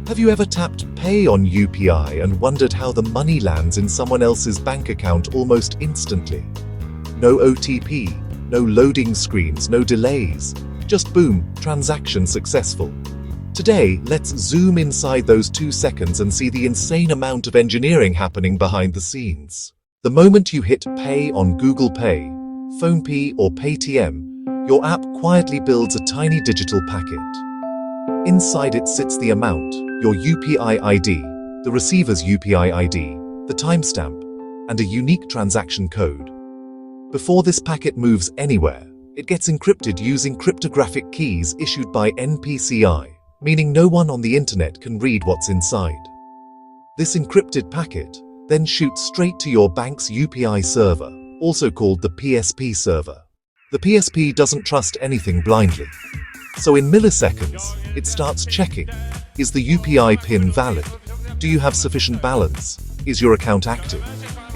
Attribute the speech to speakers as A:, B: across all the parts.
A: Have you ever tapped Pay on UPI and wondered how the money lands in someone else's bank account almost instantly? No OTP, no loading screens, no delays. Just boom, transaction successful. Today, let's zoom inside those 2 seconds and see the insane amount of engineering happening behind the scenes. The moment you hit Pay on Google Pay, PhonePe or Paytm, your app quietly builds a tiny digital packet. Inside it sits the amount, your UPI ID, the receiver's UPI ID, the timestamp, and a unique transaction code. Before this packet moves anywhere, it gets encrypted using cryptographic keys issued by NPCI, meaning no one on the internet can read what's inside. This encrypted packet then shoots straight to your bank's UPI server, also called the PSP server. The PSP doesn't trust anything blindly. So in milliseconds, it starts checking. Is the UPI PIN valid? Do you have sufficient balance? Is your account active?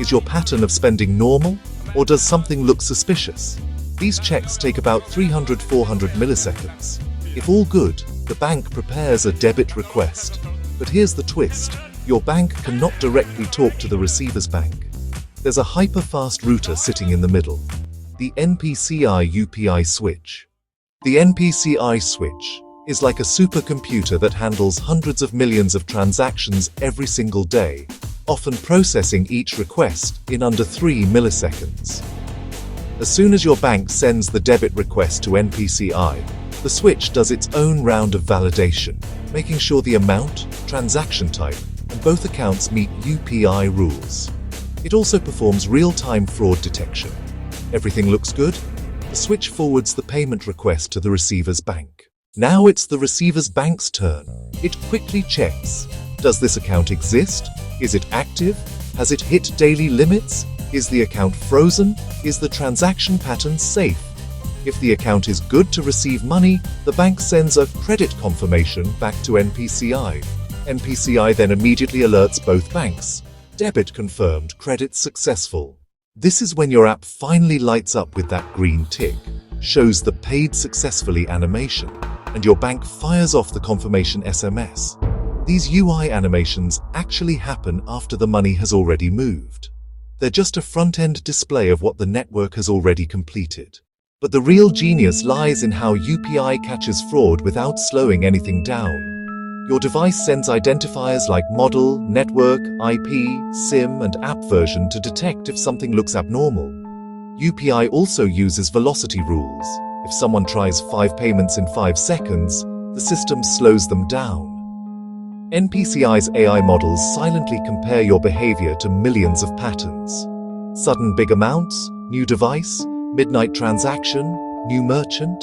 A: Is your pattern of spending normal? Or does something look suspicious? These checks take about 300–400 milliseconds. If all good, the bank prepares a debit request. But here's the twist. Your bank cannot directly talk to the receiver's bank. There's a hyper-fast router sitting in the middle. The NPCI UPI switch. The NPCI switch is like a supercomputer that handles hundreds of millions of transactions every single day, often processing each request in under 3 milliseconds. As soon as your bank sends the debit request to NPCI, the switch does its own round of validation, making sure the amount, transaction type, and both accounts meet UPI rules. It also performs real-time fraud detection. Everything looks good? The switch forwards the payment request to the receiver's bank. Now it's the receiver's bank's turn. It quickly checks. Does this account exist? Is it active? Has it hit daily limits? Is the account frozen? Is the transaction pattern safe? If the account is good to receive money, the bank sends a credit confirmation back to NPCI. NPCI then immediately alerts both banks. Debit confirmed, credit successful. This is when your app finally lights up with that green tick, shows the paid successfully animation, and your bank fires off the confirmation SMS. These UI animations actually happen after the money has already moved. They're just a front-end display of what the network has already completed. But the real genius lies in how UPI catches fraud without slowing anything down. Your device sends identifiers like model, network, IP, SIM, and app version to detect if something looks abnormal. UPI also uses velocity rules. If someone tries 5 payments in 5 seconds, the system slows them down. NPCI's AI models silently compare your behavior to millions of patterns. Sudden big amounts, new device, midnight transaction, new merchant.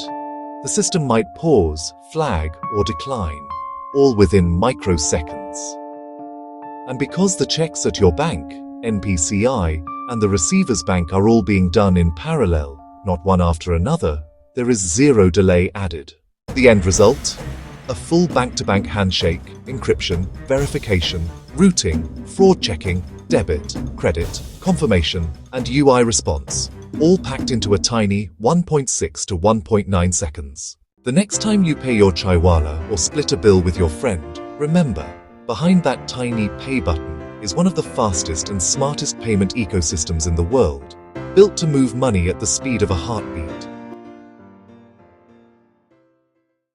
A: The system might pause, flag, or decline, all within microseconds. And because the checks at your bank, NPCI, and the receiver's bank are all being done in parallel, not one after another, there is zero delay added. The end result? A full bank-to-bank handshake, encryption, verification, routing, fraud checking, debit, credit, confirmation, and UI response, all packed into a tiny 1.6 to 1.9 seconds. The next time you pay your chaiwala or split a bill with your friend, remember, behind that tiny pay button is one of the fastest and smartest payment ecosystems in the world, built to move money at the speed of a heartbeat.